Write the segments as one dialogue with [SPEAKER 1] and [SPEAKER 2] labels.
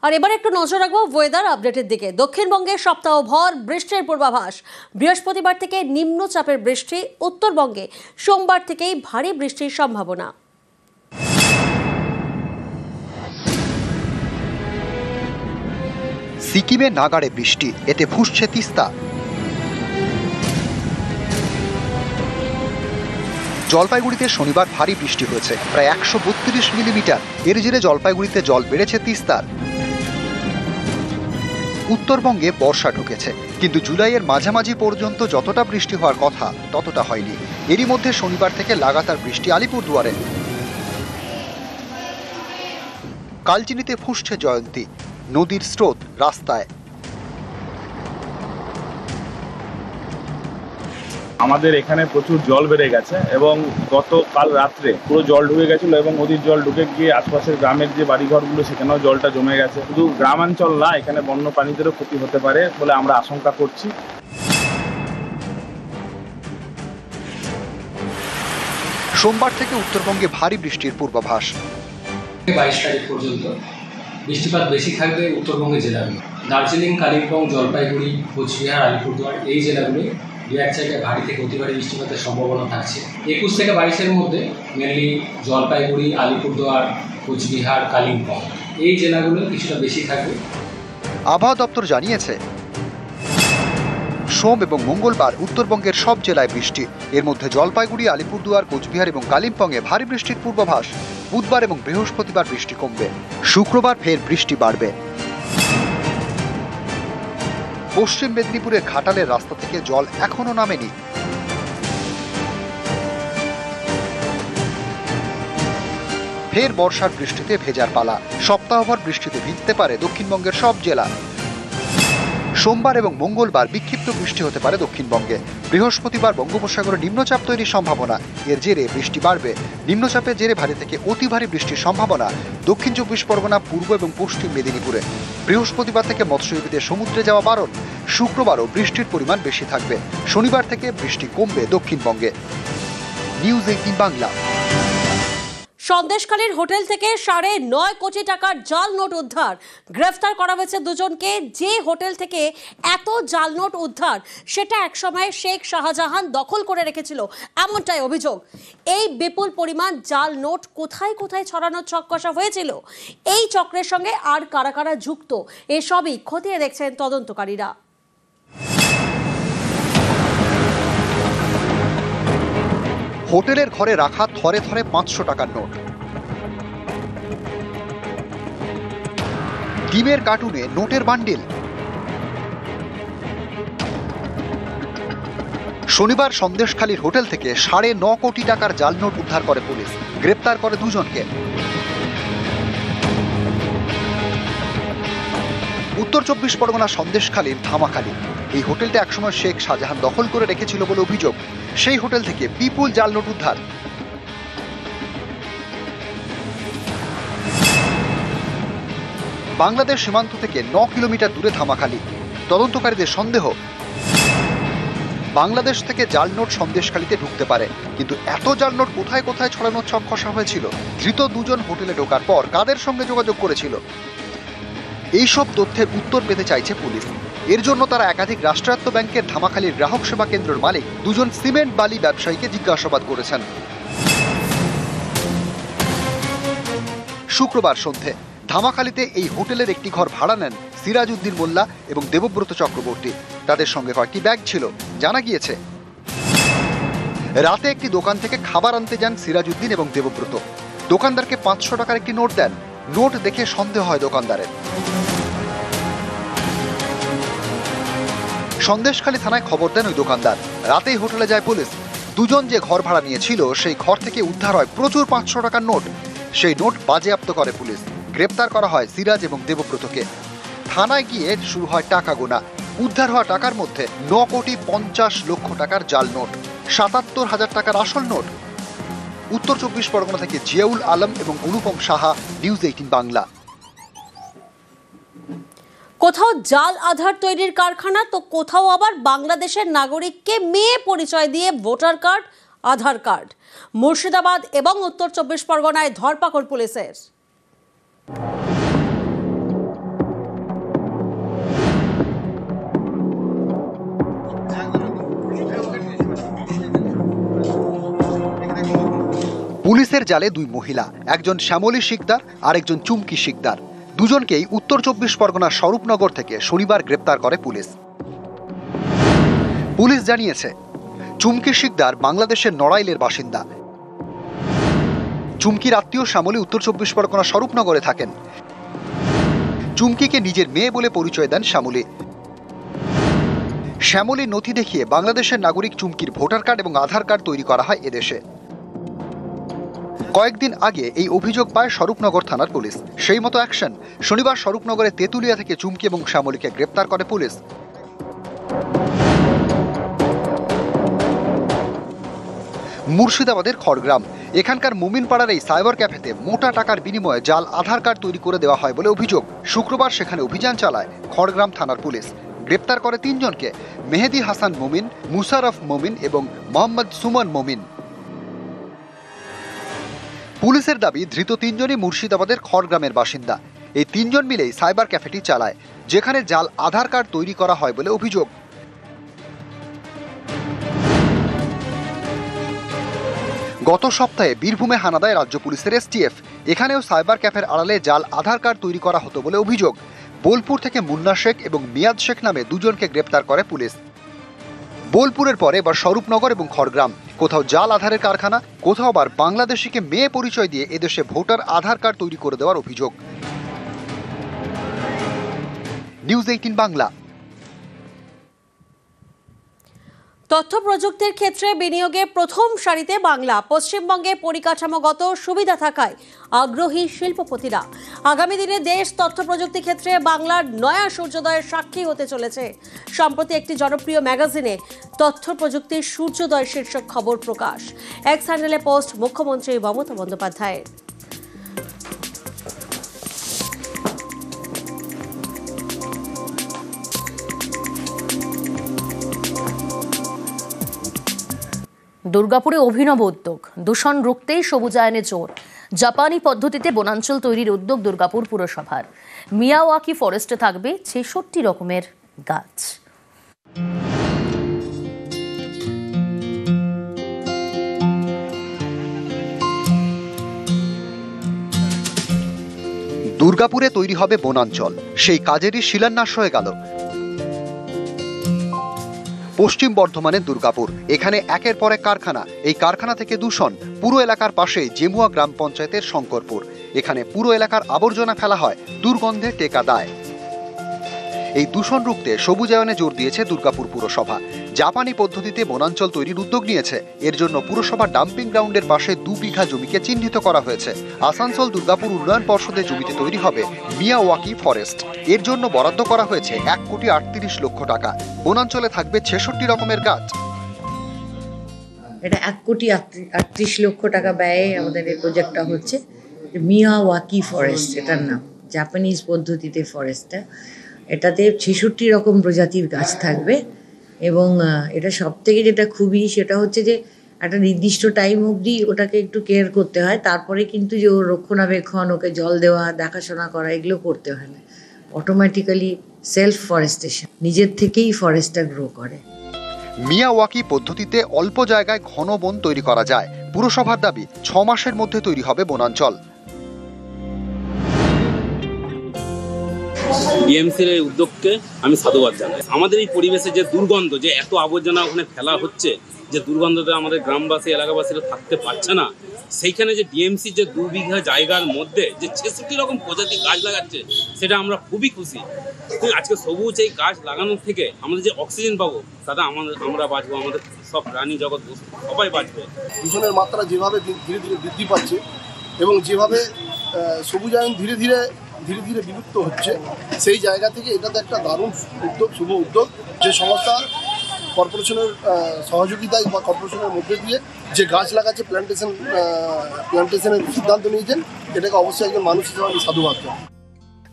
[SPEAKER 1] আর এবার একটু নজর রাখবো ওয়েদার আপডেটের দিকে। দক্ষিণবঙ্গে সপ্তাহভর বৃষ্টির পূর্বাভাস। বৃহস্পতিবার থেকে নিম্নচাপের বৃষ্টি, উত্তরবঙ্গে সোমবার থেকেই ভারী বৃষ্টির সম্ভাবনা।
[SPEAKER 2] সিকিমে নাগাড়ে বৃষ্টি, এতে ফুঁসছে তিস্তা। জলপাইগুড়িতে শনিবার ভারী বৃষ্টি হয়েছে, প্রায় 132 মিলিমিটার। এর জেরে জলপাইগুড়িতে জল বেড়েছে তিস্তার। উত্তরবঙ্গে বর্ষা ঢুকেছে, কিন্তু জুলাইয়ের মাঝামাঝি পর্যন্ত যতটা বৃষ্টি হওয়ার কথা ততটা হয়নি। এরই মধ্যে শনিবার থেকে লাগাতার বৃষ্টি আলিপুরদুয়ারে। কালচিনিতে ফুঁসছে জয়ন্তী, নদীর স্রোত রাস্তায়।
[SPEAKER 3] আমাদের এখানে প্রচুর জল বেড়ে গেছে এবং গতকাল রাত্রে পুরো জল ঢুকে গেছিল এবং নদীর জল ঢুকে গিয়ে আশপাশের গ্রামের যে বাড়িঘরগুলো সেখানেও জলটা জমে গেছে। শুধু গ্রামাঞ্চল না, এখানে বন্য প্রাণীদেরও ক্ষতি হতে পারে বলে আমরা আশঙ্কা করছি।
[SPEAKER 2] সোমবার থেকে উত্তরবঙ্গে ভারী বৃষ্টির পূর্বাভাস।
[SPEAKER 4] 22 তারিখ পর্যন্ত বৃষ্টিপাত বেশি থাকবে উত্তরবঙ্গের জেলাগুলো। দার্জিলিং, কালিম্পং, জলপাইগুড়ি, কোচবিহার, আলিপুরদুয়ার এই জেলাগুলোয় দু এক জায়গায় ভারী থেকে অতি ভারী বৃষ্টিপাতের সম্ভাবনা থাকছে। 21 থেকে 22-এর মধ্যে মেনলি জলপাইগুড়ি, আলিপুরদুয়ার, কোচবিহার, কালিম্পং এই জেলাগুলো কিছুটা বেশি থাকবে।
[SPEAKER 2] আবহাওয়া দপ্তর জানিয়েছে সোম এবং মঙ্গলবার উত্তরবঙ্গের সব জেলায় বৃষ্টি। এর মধ্যে জলপাইগুড়ি, আলিপুরদুয়ার, কোচবিহার এবং কালিম্পংয়ে ভারী বৃষ্টির পূর্বাভাস। বুধবার এবং বৃহস্পতিবার বৃষ্টি কমবে, শুক্রবার ফের বৃষ্টি বাড়বে। পশ্চিম মেদিনীপুরের ঘাটালের রাস্তা থেকে জল এখনো নামেনি। ফের বর্ষার বৃষ্টিতে ভেজার পালা। সপ্তাহভর বৃষ্টিতে ভিজতে পারে দক্ষিণবঙ্গের সব জেলা। সোমবার এবং মঙ্গলবার বিক্ষিপ্ত বৃষ্টি হতে পারে দক্ষিণবঙ্গে। বৃহস্পতিবার বঙ্গোপসাগরে নিম্নচাপ তৈরির সম্ভাবনা। এর জেরে বৃষ্টি বাড়বে। নিম্নচাপের জেরে ভারী থেকে অতি ভারী বৃষ্টির সম্ভাবনা দক্ষিণ 24 পরগনা, পূর্ব এবং পশ্চিম মেদিনীপুরে। বৃহস্পতিবার থেকে মৎস্যজীবীদের সমুদ্রে যাওয়া বারণ। শুক্রবারও বৃষ্টির পরিমাণ বেশি থাকবে। শনিবার থেকে বৃষ্টি কমবে দক্ষিণবঙ্গে। নিউজ 18 বাংলা।
[SPEAKER 1] সন্দেশখালীর হোটেল থেকে 9.5 কোটি টাকার জাল নোট উদ্ধার। গ্রেফতার করা হয়েছে দুজনকে। যে হোটেল থেকে এত জাল নোট উদ্ধার সেটা একসময় শেখ শাহজাহান দখল করে রেখেছিল, এমনটাই অভিযোগ। এই বিপুল পরিমাণ জাল নোট কোথায় কোথায় ছড়ানোর ছক কষা হয়েছিল, এই চক্রের সঙ্গে আর কারা কারা যুক্ত, এসবই খতিয়ে দেখছেন তদন্তকারীরা।
[SPEAKER 2] হোটেলের ঘরে রাখা থরে থরে 500 টাকার নোট। ডিমের কার্টুনে নোটের বান্ডিল। শনিবার সন্দেশখালীর হোটেল থেকে 9.5 কোটি টাকার জাল নোট উদ্ধার করে পুলিশ। গ্রেপ্তার করে দুজনকে। উত্তর 24 পরগনা সন্দেশখালীর ধামাখালী। এই হোটেলটা একসময় শেখ শাহজাহান দখল করে রেখেছিল বলে অভিযোগ। সেই হোটেল থেকে বিপুল জাল নোট উদ্ধার। বাংলাদেশ সীমান্ত থেকে 9 কিলোমিটার দূরে ধামাখালী। তদন্তকারীদের সন্দেহ বাংলাদেশ থেকে জাল নোট সন্দেশখালীতে ঢুকতে পারে, কিন্তু এত জাল নোট কোথায় কোথায় ছড়ানোর ছক কষা হয়েছিল। ধৃত দুজন হোটেলে ঢোকার পর কাদের সঙ্গে যোগাযোগ করেছিল, এইসব তথ্যের উত্তর পেতে চাইছে পুলিশ। এর জন্য তারা একাধিক রাষ্ট্রায়ত্ত ব্যাংকের ধামাখালীর গ্রাহক সেবা কেন্দ্রের মালিক দুজন সিমেন্ট বালি ব্যবসায়ীকে জিজ্ঞাসাবাদ করেছেন। শুক্রবার সন্ধে ধামাখালীতে এই হোটেলের একটি ঘর ভাড়া নেন সিরাজউদ্দিন মোল্লা এবং দেবব্রত চক্রবর্তী। তাদের সঙ্গে কয়েকটি ব্যাগ ছিল। জানা গিয়েছে রাতে একটি দোকান থেকে খাবার আনতে যান সিরাজউদ্দিন এবং দেবব্রত। দোকানদারকে 500 টাকার একটি নোট দেন। নোট দেখে সন্দেহ হয় দোকানদারের। সন্দেশখালী থানায় খবর দেন ওই দোকানদার। রাতেই হোটেলে যায় পুলিশ। দুজন যে ঘর ভাড়া নিয়েছিল সেই ঘর থেকে উদ্ধার হয় প্রচুর 500 টাকার নোট। সেই নোট বাজেয়াপ্ত করে পুলিশ। গ্রেপ্তার করা হয় সিরাজ এবং দেবব্রতকে। থানায় গিয়ে শুরু হয় টাকা গোনা। উদ্ধার হওয়া টাকার মধ্যে 9.50 কোটি টাকার জাল নোট, 77,000 টাকার আসল নোট। উত্তর 24 পরগনা থেকে জিয়াউল আলম এবং অনুপম সাহা, নিউজ 18 বাংলা।
[SPEAKER 1] কোথাও জাল আধার তৈরির কারখানা, তো কোথাও আবার বাংলাদেশের নাগরিককে মেয়ে পরিচয় দিয়ে ভোটার কার্ড, আধার কার্ড। মুর্শিদাবাদ এবং উত্তর 24 পরগনায় ধরপাকড় পুলিশের।
[SPEAKER 2] পুলিশের জালে দুই মহিলা, একজন শ্যামলী শিকদার আর একজন চুমকি শিকদার। দুজনকেই উত্তর 24 পরগনার স্বরূপনগর থেকে শনিবার গ্রেপ্তার করে পুলিশ। পুলিশ জানিয়েছে, চুমকি শিকদার বাংলাদেশের নড়াইলের বাসিন্দা। চুমকির আত্মীয় শ্যামলী উত্তর 24 পরগনার স্বরূপনগরে থাকেন। চুমকিকে নিজের মেয়ে বলে পরিচয় দেন শ্যামলী। শ্যামলীর নথি দেখিয়ে বাংলাদেশের নাগরিক চুমকির ভোটার কার্ড এবং আধার কার্ড তৈরি করা হয় এদেশে। কয়েকদিন আগে এই অভিযোগ পায় স্বরূপনগর থানার পুলিশ। সেই মতো অ্যাকশন। শনিবার স্বরূপনগরের তেঁতুলিয়া থেকে চুমকি এবং শ্যামলীকে গ্রেপ্তার করে পুলিশ। মুর্শিদাবাদের খড়গ্রাম, এখানকার মুমিনপাড়ার এই সাইবার ক্যাফেতে মোটা টাকার বিনিময়ে জাল আধার কার্ড তৈরি করে দেওয়া হয় বলে অভিযোগ। শুক্রবার সেখানে অভিযান চালায় খড়গ্রাম থানার পুলিশ। গ্রেপ্তার করে 3 জনকে, মেহেদি হাসান মোমিন, মুশারফ মোমিন এবং মোহাম্মদ সুমন মোমিন। পুলিশের দাবি, ধৃত 3 জনই মুর্শিদাবাদের খড়গ্রামের বাসিন্দা। এই 3 জন মিলেই সাইবার ক্যাফেটি চালায়, যেখানে জাল আধার কার্ড তৈরি করা হয় বলে অভিযোগ। গত সপ্তাহে বীরভূমে হানা দেয় রাজ্য পুলিশের এসটিএফ। এখানেও সাইবার ক্যাফের আড়ালে জাল আধার কার্ড তৈরি করা হতো বলে অভিযোগ। বোলপুর থেকে মুন্না শেখ এবং মিয়াদ শেখ নামে 2 জনকে গ্রেপ্তার করে পুলিশ। বোলপুরের পরে এবার স্বরূপনগর এবং খড়গ্রাম। কোথাও জাল আধারের কারখানা, কোথাও আবার বাংলাদেশিকে মেয়ে পরিচয় দিয়ে এদেশে ভোটার আধার কার্ড তৈরি করে দেওয়ার অভিযোগ। নিউজ 18 বাংলা।
[SPEAKER 1] তথ্য প্রযুক্তির ক্ষেত্রে বিনিয়োগে প্রথম সারিতে বাংলা। পশ্চিমবঙ্গে পরিকাঠামোগত সুবিধা থাকায় আগ্রহী শিল্পপতিরা। আগামী দিনে দেশ তথ্য প্রযুক্তি ক্ষেত্রে বাংলার নয়া সূর্যোদয়ের সাক্ষী হতে চলেছে। সম্প্রতি একটি জনপ্রিয় ম্যাগাজিনে তথ্য প্রযুক্তির সূর্যোদয় শীর্ষক খবর প্রকাশ। এক্স হ্যান্ডেলে পোস্ট মুখ্যমন্ত্রী মমতা বন্দ্যোপাধ্যায়ের।
[SPEAKER 5] দুর্গাপুরে অভিনব উদ্যোগ, দূষণ রুখতেই সবুজায়নে জোর। জাপানি পদ্ধতিতে বনাঞ্চল তৈরির উদ্যোগ দুর্গাপুর পুরসভার। মিয়াওয়াকি ফরেস্টে থাকবে 66 রকমের গাছ।
[SPEAKER 2] দুর্গাপুরে তৈরি হবে বনাঞ্চল, সেই কাজেরই শিলান্যাস হয়ে গেল। পশ্চিম বর্ধমানের দুর্গাপুর, এখানে একের পর এক কারখানা। এই কারখানা থেকে দূষণ। পুরো এলাকার পাশেই জেমুয়া গ্রাম পঞ্চায়েতের শঙ্করপুর। এখানে পুরো এলাকার আবর্জনা ফেলা হয়, দুর্গন্ধে টেকা দায়। এই দূষণ রুখতে সবুজায়নে জোর দিয়েছে দুর্গাপুর পুরসভা। জাপানি পদ্ধতিতে বনাঞ্চল তৈরির উদ্যোগ নিয়েছে। এর জন্য পুরসভা ডাম্পিং গ্রাউন্ডের পাশে 2 বিঘা জমিকে চিহ্নিত করা হয়েছে। আসানসোল দুর্গাপুর উন্নয়ন পর্ষদের জমিতে তৈরি হবে মিয়াওয়াকি ফরেস্ট। এর জন্য বরাদ্দ করা হয়েছে 1,38 লক্ষ টাকা। বনাঞ্চলে থাকবে 66 রকমের গাছ।
[SPEAKER 6] এটা 1,38 লক্ষ টাকা ব্যয়ে আমাদের এই প্রজেক্টটা হচ্ছে। মিয়াওয়াকি ফরেস্ট এটার নাম, জাপানিজ পদ্ধতিতে ফরেস্টটা। এটাতে 66 রকম প্রজাতির গাছ থাকবে এবং এটা সব থেকে যেটা খুবই সেটা হচ্ছে যে একটা নির্দিষ্ট টাইম অবধি ওটাকে একটু কেয়ার করতে হয়, তারপরে কিন্তু যে ওর রক্ষণাবেক্ষণ, ওকে জল দেওয়া, দেখাশোনা করা, এগুলো করতে হয় না। অটোমেটিক্যালি সেলফ ফরেস্টেশন, নিজের থেকেই ফরেস্টটা গ্রো করে।
[SPEAKER 2] মিয়াওয়াকি পদ্ধতিতে অল্প জায়গায় ঘন বন তৈরি করা যায়। পুরসভার দাবি 6 মাসের মধ্যে তৈরি হবে বনাঞ্চল।
[SPEAKER 7] ডিএমসির এই উদ্যোগকে আমি সাধুবাদ জানাই। আমাদের এই পরিবেশে যে দুর্গন্ধ, যে এত আবর্জনা ওখানে ফেলা হচ্ছে, যে দুর্গন্ধতে আমাদের গ্রামবাসী এলাকাবাসীরা থাকতে পারছে না, সেইখানে যে ডিএমসি যে 2 বিঘা জায়গার মধ্যে যে 66 রকম প্রজাতির গাছ লাগাচ্ছে, সেটা আমরা খুবই খুশি। আজকে সবুজ এই গাছ লাগানোর থেকে আমাদের যে অক্সিজেন পাবো, তাতে আমরা বাঁচবো, আমাদের সব প্রাণী জগৎ সবাই বাঁচবে।
[SPEAKER 8] দূষণের মাত্রা যেভাবে ধীরে ধীরে বৃদ্ধি পাচ্ছে এবং যেভাবে সবুজায়ন ধীরে ধীরে বিলুপ্ত হচ্ছে, সেই জায়গা থেকে এটা একটা দারুণ উদ্যোগ, শুভ উদ্যোগ। যে সংস্থা কর্পোরেশনের সহযোগিতায় বা কর্পোরেশনের মধ্যে দিয়ে যে গাছ লাগাচ্ছে, প্ল্যান্টেশনের সিদ্ধান্ত নিয়েছেন, এটাকে অবশ্যই একজন মানুষ হিসেবে আমি সাধুবাদ জানাই।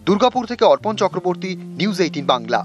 [SPEAKER 2] দুর্গাপুর থেকে অর্পণ চক্রবর্তী, নিউজ 18 বাংলা।